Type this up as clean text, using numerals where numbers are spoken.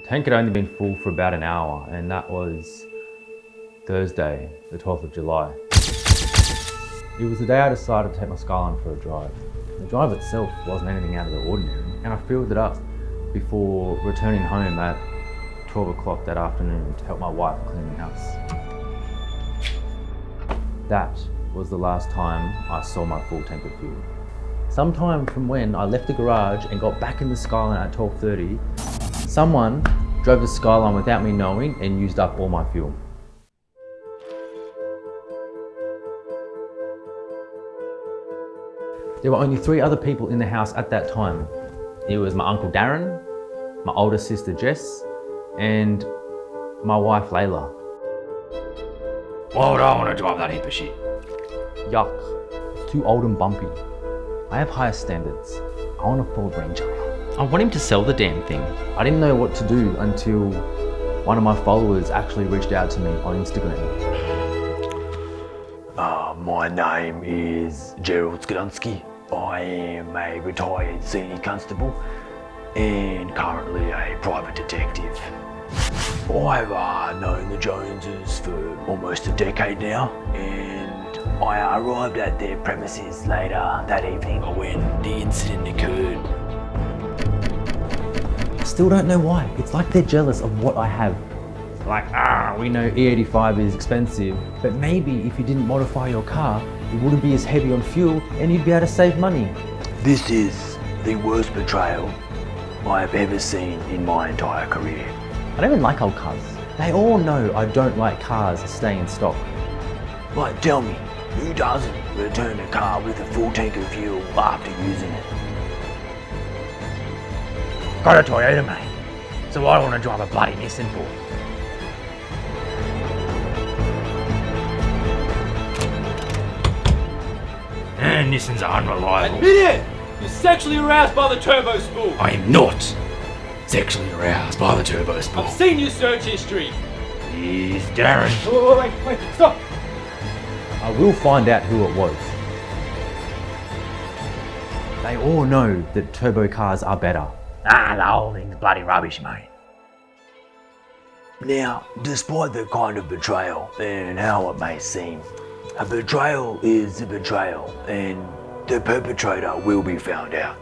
Tank had only been full for about an hour, and that was Thursday, the 12th of July. It was the day I decided to take my Skyline for a drive. The drive itself wasn't anything out of the ordinary, and I filled it up before returning home at 12 o'clock that afternoon to help my wife clean the house. That was the last time I saw my full tank of fuel. Sometime from when I left the garage and got back in the Skyline at 12:30, someone drove the Skyline without me knowing and used up all my fuel. There were only 3 other people in the house at that time. It was my uncle Darren, my older sister Jess, and my wife Layla. Why would I want to drive that heap of shit? Yuck, it's too old and bumpy. I have higher standards. I want a Ford Ranger. I want him to sell the damn thing. I didn't know what to do until one of my followers actually reached out to me on Instagram. My name is Gerald Skidunski. I am a retired senior constable and currently a private detective. I've known the Joneses for almost a decade now, and I arrived at their premises later that evening when the incident occurred. I still don't know why. It's like they're jealous of what I have. Like, we know E85 is expensive, but maybe if you didn't modify your car, it wouldn't be as heavy on fuel and you'd be able to save money. This is the worst betrayal I have ever seen in my entire career. I don't even like old cars. They all know I don't like cars staying in stock. Like, tell me, who doesn't return a car with a full tank of fuel after using it? Got a Toyota, mate. So I don't want to drive a bloody Nissan for. And Nissans are unreliable. Admit it! You're sexually aroused by the turbo spool. I am not sexually aroused by the turbo spool. I've seen your search history. He's Darren. Oh, wait, stop! I will find out who it was. They all know that turbo cars are better. The whole thing's bloody rubbish, mate. Now, despite the kind of betrayal and how it may seem, a betrayal is a betrayal and the perpetrator will be found out.